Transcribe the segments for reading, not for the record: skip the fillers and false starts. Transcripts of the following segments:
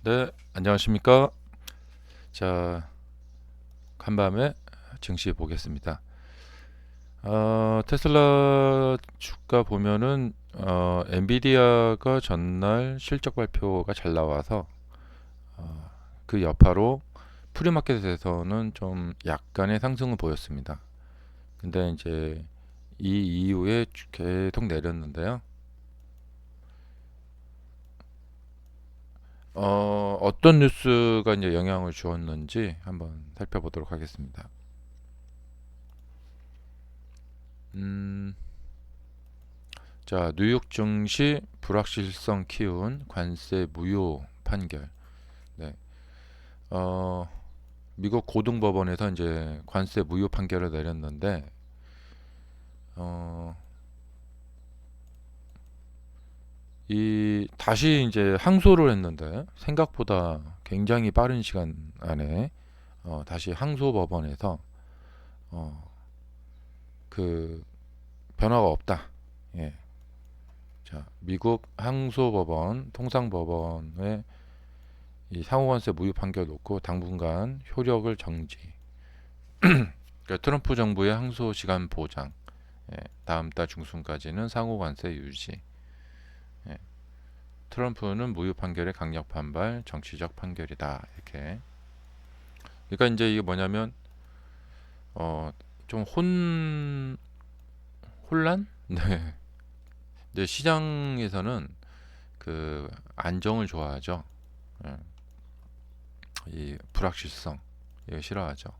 네, 안녕하십니까. 자, 간밤에 증시 보겠습니다. 테슬라 주가 보면은 엔비디아가 전날 실적 발표가 잘 나와서 그 여파로 프리마켓에서는 좀 약간의 상승을 보였습니다. 근데 이제 이 이후에 계속 내렸는데요. 어떤 뉴스가 이제 영향을 주었는지 한번 살펴보도록 하겠습니다. 음, 자, 뉴욕 증시 불확실성 키운 관세 무효 판결. 네. 어, 미국 고등법원에서 이제 관세 무효 판결을 내렸는데, 어, 이 다시 이제 항소를 했는데 생각보다 굉장히 빠른 시간 안에 다시 항소 법원에서 어, 그 변화가 없다. 예. 자, 미국 항소법원, 통상법원의 이 상호관세 무효 판결 놓고 당분간 효력을 정지. 그러니까 트럼프 정부의 항소 시간 보장. 예, 다음 달 중순까지는 상호관세 유지. 예, 트럼프는 무효 판결에 강력 반발, 정치적 판결이다. 이렇게. 그러니까 이제 이게 뭐냐면 어, 좀 혼란? 네. 이제 시장에서는 그 안정을 좋아하죠. 예, 이 불확실성 이거 싫어하죠.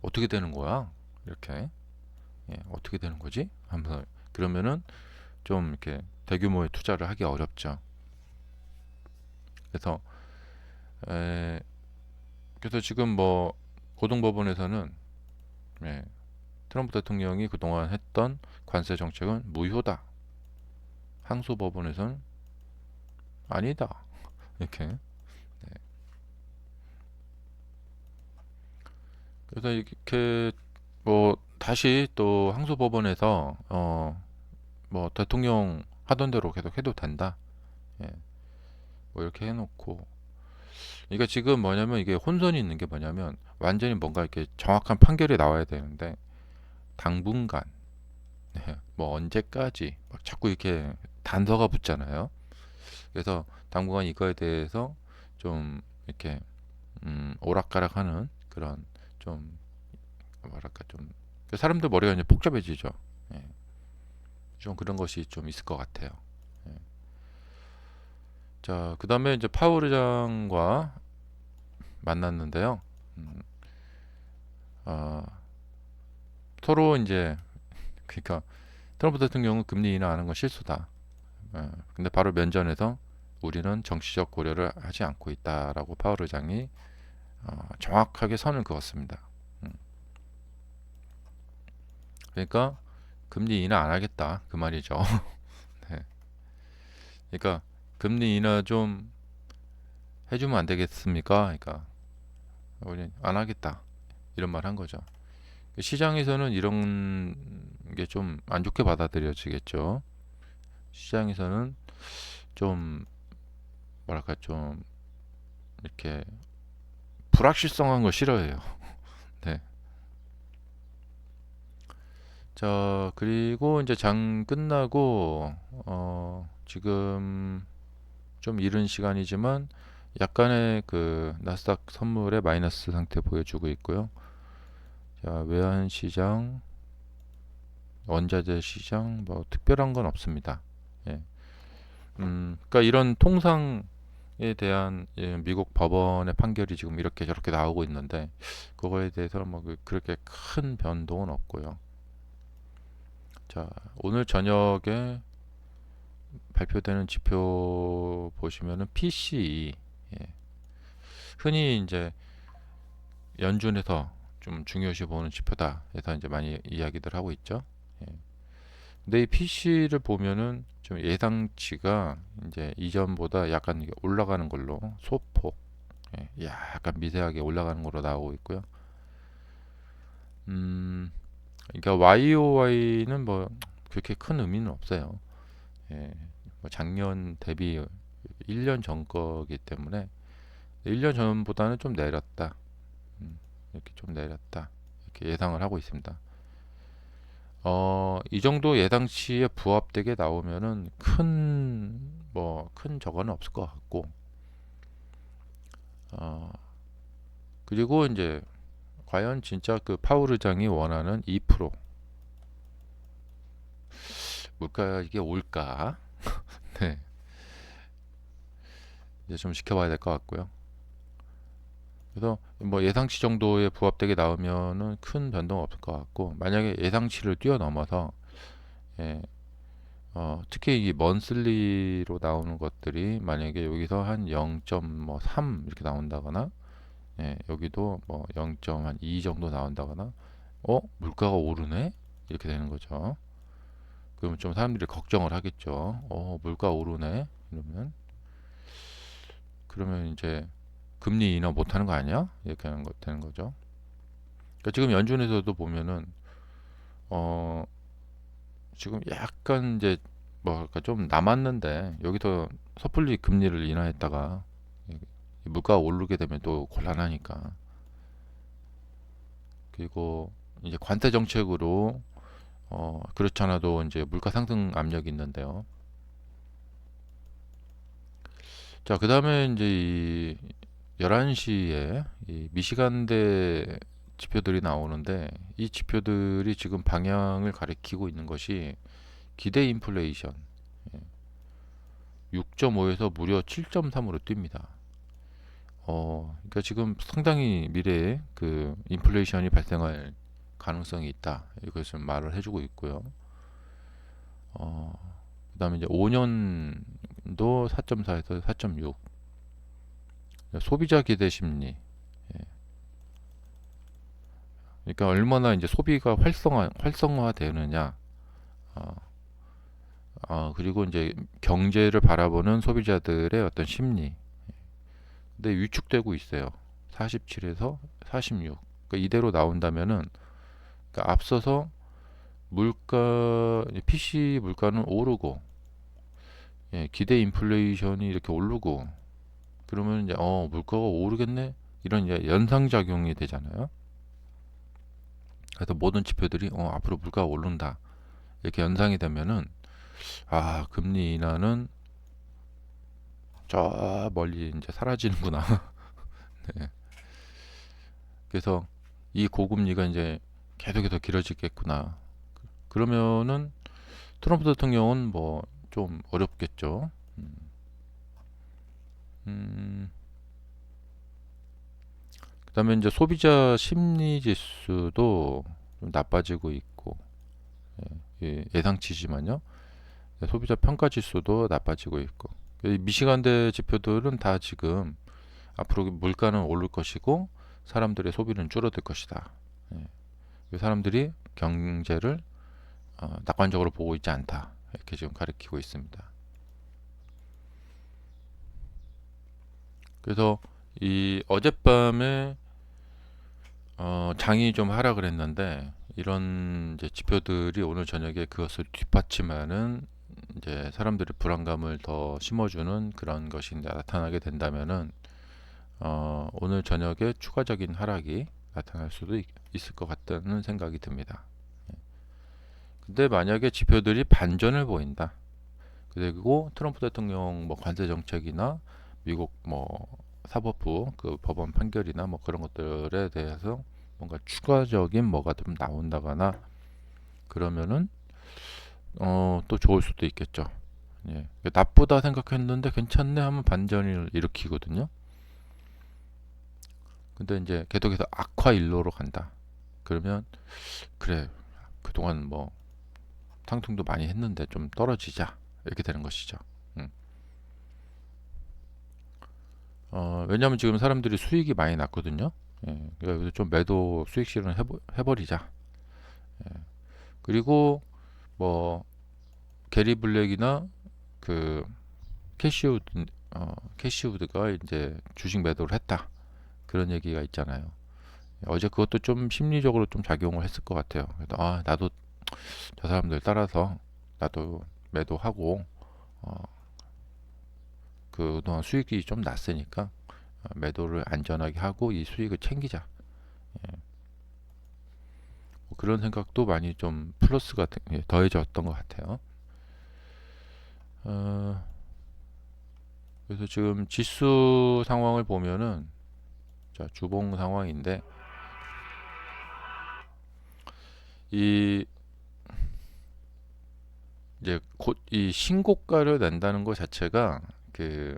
어떻게 되는 거야? 이렇게. 예, 어떻게 되는 거지? 하면서 그러면은 좀 이렇게 대규모의 투자를 하기 어렵죠. 그래서 에, 그래서 지금 뭐 고등법원에서는 예, 트럼프 대통령이 그동안 했던 관세 정책은 무효다. 항소법원에서는 아니다. 이렇게. 네. 그래서 이렇게 뭐 다시 또 항소법원에서 뭐 대통령 하던 대로 계속 해도 된다. 예, 뭐 이렇게 해놓고 그러니까 지금 뭐냐면 이게 혼선이 있는 게 뭐냐면 완전히 뭔가 이렇게 정확한 판결이 나와야 되는데 당분간 뭐 언제까지 막 자꾸 이렇게 단서가 붙잖아요. 그래서 당분간 이거에 대해서 좀 이렇게 오락가락하는 그런 좀 뭐랄까 좀 사람들 머리가 이제 복잡해지죠. 예, 좀 그런 것이 좀 있을 것 같아요. 예. 자, 그다음에 이제 파월 의장과 만났는데요. 음, 어, 서로 이제 그러니까 트럼프 대통령은 금리 인하하는 건 실수다. 근데 바로 면전에서 우리는 정치적 고려를 하지 않고 있다라고 파월 의장이 정확하게 선을 그었습니다. 음, 그러니까 금리 인하 안 하겠다 그 말이죠. 네. 그러니까 금리 인하 좀 해주면 안 되겠습니까? 그러니까 우리 안 하겠다 이런 말 한 거죠. 시장에서는 이런 게 좀 안 좋게 받아들여지겠죠. 시장에서는 좀 뭐랄까 좀 이렇게 불확실성한 거 싫어해요. 네. 자, 그리고 이제 장 끝나고 지금 좀 이른 시간이지만 약간의 그 나스닥 선물의 마이너스 상태 보여주고 있고요. 자, 외환 시장, 원자재 시장 뭐 특별한 건 없습니다. 예. 그러니까 이런 통상에 대한 예, 미국 법원의 판결이 지금 이렇게 저렇게 나오고 있는데 그거에 대해서 뭐 그렇게 큰 변동은 없고요. 자, 오늘 저녁에 발표되는 지표 보시면은 PCE 예. 흔히 이제 연준에서 좀 중요시 보는 지표다 해서 이제 많이 이야기들 하고 있죠. 예. 근데 이 PC를 보면은 좀 예상치가 이제 이전보다 약간 이게 올라가는 걸로 소폭 예, 약간 미세하게 올라가는 걸로 나오고 있고요. 음, 그러니까 YOY는 뭐 그렇게 큰 의미는 없어요. 예, 뭐 작년 대비 1년 전 거기 때문에 1년 전보다는 좀 내렸다. 이렇게 좀 내렸다. 이렇게 예상을 하고 있습니다. 이 정도 예상치에 부합되게 나오면은 큰 저거는 없을 것 같고, 어, 그리고 이제 과연 진짜 그 파월 의장이 원하는 2% 물가 이게 올까? 네, 이제 좀 지켜봐야 될 것 같고요. 그래서 뭐 예상치 정도에 부합되게 나오면은 큰 변동 없을 것 같고, 만약에 예상치를 뛰어넘어서 예, 특히 이 먼슬리로 나오는 것들이 만약에 여기서 한 0.3 이렇게 나온다거나, 예, 여기도 뭐 0.2 정도 나온다거나, 물가가 오르네? 이렇게 되는 거죠. 그러면 좀 사람들이 걱정을 하겠죠. 물가 오르네? 그러면 이제 금리 인하 못 하는 거 아니야? 이렇게 하는 거 되는 거죠. 그러니까 지금 연준에서도 보면은, 어, 지금 약간 이제 뭐랄까 좀 남았는데, 여기서 섣불리 금리를 인하했다가 물가가 오르게 되면 또 곤란하니까. 그리고 이제 관세 정책으로 그렇지 않아도 이제 물가 상승 압력이 있는데요. 자, 그 다음에 이제 이 11시에 이 미시간대 지표들이 나오는데, 이 지표들이 지금 방향을 가리키고 있는 것이 기대 인플레이션 6.5에서 무려 7.3으로 뜁니다. 그러니까 지금 상당히 미래에 그 인플레이션이 발생할 가능성이 있다. 이것을 말을 해주고 있고요. 그다음에 이제 5년도 4.4에서 4.6. 소비자 기대 심리. 그러니까 얼마나 이제 소비가 활성화되느냐. 어, 그리고 이제 경제를 바라보는 소비자들의 어떤 심리. 근데 위축되고 있어요. 47에서 46. 그러니까 이대로 나온다면은, 그러니까 앞서서 PC 물가는 오르고, 예, 기대 인플레이션이 이렇게 오르고, 그러면 이제 물가가 오르겠네, 이런 이제 연상 작용이 되잖아요. 그래서 모든 지표들이 앞으로 물가가 오른다 이렇게 연상이 되면은, 금리 인하는 저 멀리 이제 사라지는구나. 네. 그래서 이 고금리가 이제 계속해서 길어지겠구나. 그러면은 트럼프 대통령은 뭐 좀 어렵겠죠. 음, 그다음에 이제 소비자 심리 지수도 좀 나빠지고 있고, 예상치지만요. 소비자 평가 지수도 나빠지고 있고, 이 미시간대 지표들은 다 지금 앞으로 물가는 오를 것이고 사람들의 소비는 줄어들 것이다. 사람들이 경제를 낙관적으로 보고 있지 않다. 이렇게 지금 가리키고 있습니다. 그래서 이 어젯밤에 장이 좀 하락을 했는데, 이런 이제 지표들이 오늘 저녁에 그것을 뒷받침하는 이제 사람들의 불안감을 더 심어주는 그런 것이 나타나게 된다면은, 오늘 저녁에 추가적인 하락이 나타날 수도 있을 것 같다는 생각이 듭니다. 근데 만약에 지표들이 반전을 보인다. 그리고 트럼프 대통령 뭐 관세 정책이나 미국 뭐 사법부 그 법원 판결이나 뭐 그런 것들에 대해서 뭔가 추가적인 뭐가 좀 나온다거나 그러면은 또 좋을 수도 있겠죠. 예. 나쁘다 생각했는데 괜찮네 하면 반전을 일으키거든요. 근데 이제 계속해서 악화 일로로 간다. 그러면 그래, 그동안 뭐 상승도 많이 했는데 좀 떨어지자 이렇게 되는 것이죠. 음. 왜냐하면 지금 사람들이 수익이 많이 났거든요. 예, 그래서 좀 매도 수익 실현 해버리자. 그리고 뭐 게리 블랙이나 그 캐시우드 캐시우드가 이제 주식 매도를 했다, 그런 얘기가 있잖아요. 어제 그것도 좀 심리적으로 좀 작용을 했을 것 같아요. 그래서 나도 저 사람들 따라서 나도 매도하고, 그동안 수익이 좀 났으니까 매도를 안전하게 하고 이 수익을 챙기자. 뭐 그런 생각도 많이 좀 플러스가 더해졌던 것 같아요. 어, 그래서 지금 지수 상황을 보면은 자, 주봉 상황인데 이 이제 곧 이 신고가를 낸다는 것 자체가 그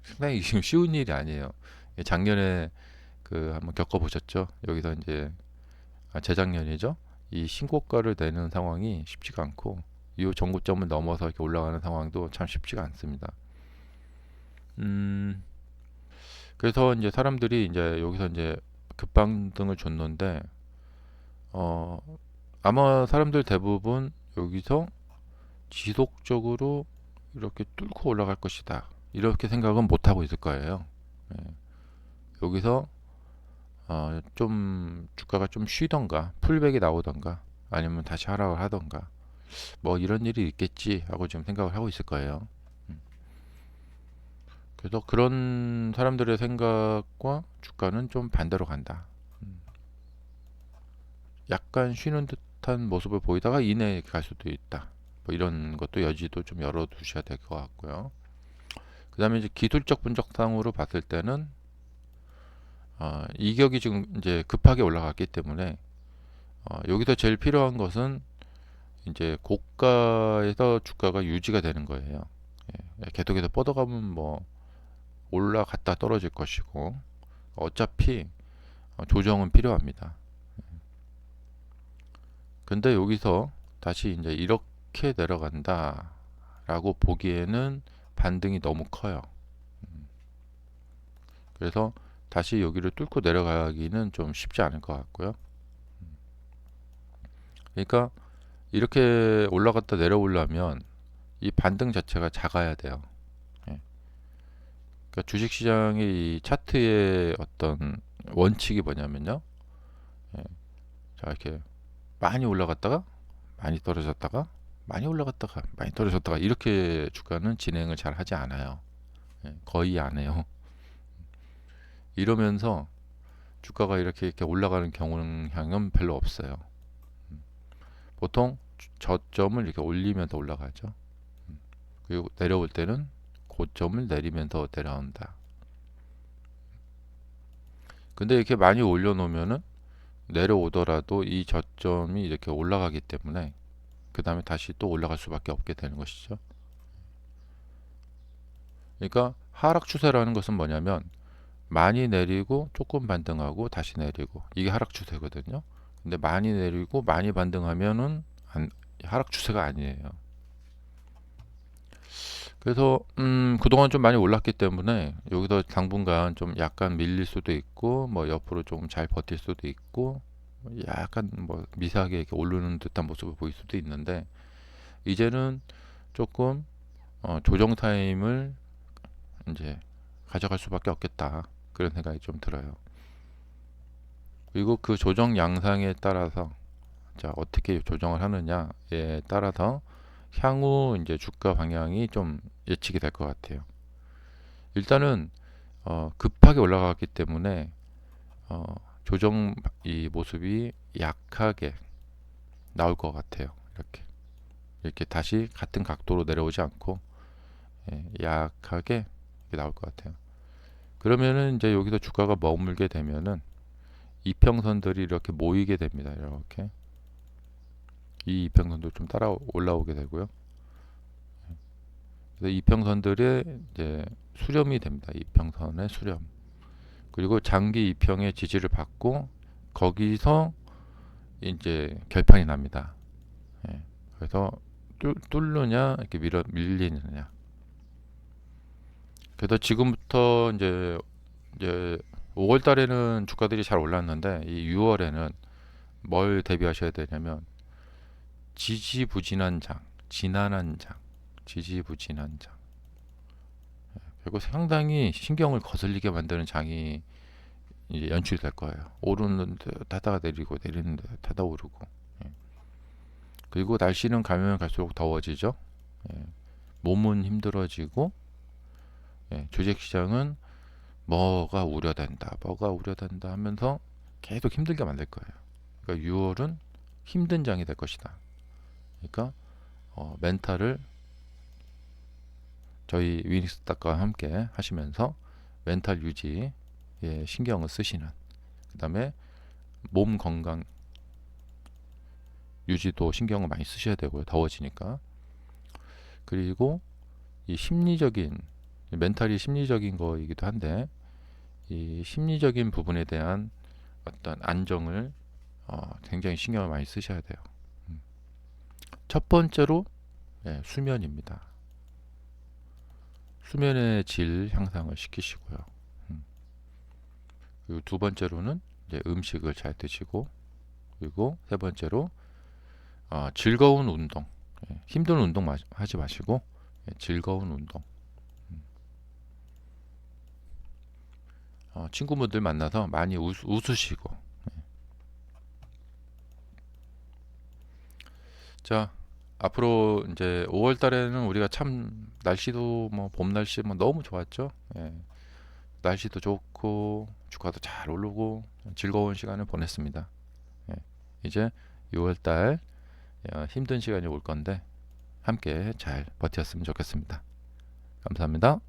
상당히 지금 쉬운 일이 아니에요. 작년에 그 한번 겪어보셨죠? 여기서 이제 재작년이죠. 이 신고가를 내는 상황이 쉽지가 않고 이 전고점을 넘어서 이렇게 올라가는 상황도 참 쉽지가 않습니다. 음, 그래서 이제 사람들이 이제 여기서 이제 급반등을 줬는데 어, 아마 사람들 대부분 여기서 지속적으로 이렇게 뚫고 올라갈 것이다. 이렇게 생각은 못 하고 있을 거예요. 예. 여기서 좀 주가가 좀 쉬던가 풀백이 나오던가 아니면 다시 하락을 하던가 뭐 이런 일이 있겠지 하고 지금 생각을 하고 있을 거예요. 음. 그래서 그런 사람들의 생각과 주가는 좀 반대로 간다. 음. 약간 쉬는 듯한 모습을 보이다가 이내에 갈 수도 있다. 뭐 이런 것도 여지도 좀 열어두셔야 될 것 같고요. 그 다음에 이제 기술적 분석상으로 봤을 때는 이격이 지금 이제 급하게 올라갔기 때문에 여기서 제일 필요한 것은 이제 고가에서 주가가 유지가 되는 거예요. 계속해서 뻗어가면 뭐 올라갔다 떨어질 것이고 어차피 조정은 필요합니다. 근데 여기서 다시 이제 이렇게 내려간다라고 보기에는 반등이 너무 커요. 그래서 다시 여기를 뚫고 내려가기는 좀 쉽지 않을 것 같고요. 그러니까 이렇게 올라갔다 내려오려면 이 반등 자체가 작아야 돼요. 예. 그러니까 주식시장의 이 차트의 어떤 원칙이 뭐냐면요. 예. 자, 이렇게 많이 올라갔다가 많이 떨어졌다가 많이 올라갔다가 많이 떨어졌다가 이렇게 주가는 진행을 잘 하지 않아요. 예. 거의 안 해요. 이러면서 주가가 이렇게 올라가는 경향은 별로 없어요. 보통 저점을 이렇게 올리면서 올라가죠. 그리고 내려올 때는 고점을 내리면서 내려온다. 근데 이렇게 많이 올려놓으면은 내려오더라도 이 저점이 이렇게 올라가기 때문에 그 다음에 다시 또 올라갈 수밖에 없게 되는 것이죠. 그러니까 하락 추세라는 것은 뭐냐면 많이 내리고 조금 반등하고 다시 내리고 이게 하락 추세거든요. 근데 많이 내리고 많이 반등하면은 하락 추세가 아니에요. 그래서 그동안 좀 많이 올랐기 때문에 여기서 당분간 좀 약간 밀릴 수도 있고 뭐 옆으로 좀 잘 버틸 수도 있고 약간 뭐 미세하게 이렇게 오르는 듯한 모습을 보일 수도 있는데 이제는 조금 조정 타임을 이제 가져갈 수밖에 없겠다 그런 생각이 좀 들어요. 그리고 그 조정 양상에 따라서 자 어떻게 조정을 하느냐에 따라서 향후 이제 주가 방향이 좀 예측이 될 것 같아요. 일단은 급하게 올라갔기 때문에 어, 조정 이 모습이 약하게 나올 것 같아요. 이렇게 다시 같은 각도로 내려오지 않고 약하게 나올 것 같아요. 그러면은 이제 여기서 주가가 머물게 되면은 이평선들이 이렇게 모이게 됩니다. 이렇게 이 이평선도 좀 따라 올라오게 되고요. 그래서 이평선들의 이제 수렴이 됩니다. 이평선의 수렴. 그리고 장기 이평의 지지를 받고 거기서 이제 결판이 납니다. 예. 그래서 뚫느냐 이렇게 밀리느냐. 그래서 지금부터 이제 5월 달에는 주가들이 잘 올랐는데 이 6월에는 뭘 대비하셔야 되냐면 지지부진한 장, 지난한 장, 지지부진한 장. 그리고 상당히 신경을 거슬리게 만드는 장이 이제 연출이 될 거예요. 오르는데 타다가 내리고 내리는데 타다 오르고. 예. 그리고 날씨는 가면 갈수록 더워지죠. 예. 몸은 힘들어지고 주식 시장은 뭐가 우려된다, 뭐가 우려된다 하면서 계속 힘들게 만들 거예요. 그러니까 6월은 힘든 장이 될 것이다. 그러니까 멘탈을 저희 위닉스닥과 함께 하시면서 멘탈 유지에 신경을 쓰시는, 그 다음에 몸 건강 유지도 신경을 많이 쓰셔야 되고요. 더워지니까. 그리고 이 심리적인, 멘탈이 심리적인 거이기도 한데, 이 심리적인 부분에 대한 어떤 안정을 굉장히 신경을 많이 쓰셔야 돼요. 첫 번째로 수면입니다. 수면의 질 향상을 시키시고요. 그리고 두 번째로는 이제 음식을 잘 드시고, 그리고 세 번째로 즐거운 운동, 힘든 운동 하지 마시고 즐거운 운동. 친구분들 만나서 많이 웃으시고. 자, 앞으로 이제 5월 달에는 우리가 참 날씨도 뭐 봄 날씨 뭐 너무 좋았죠. 날씨도 좋고 주가도 잘 오르고 즐거운 시간을 보냈습니다. 이제 6월 달 힘든 시간이 올 건데 함께 잘 버텼으면 좋겠습니다. 감사합니다.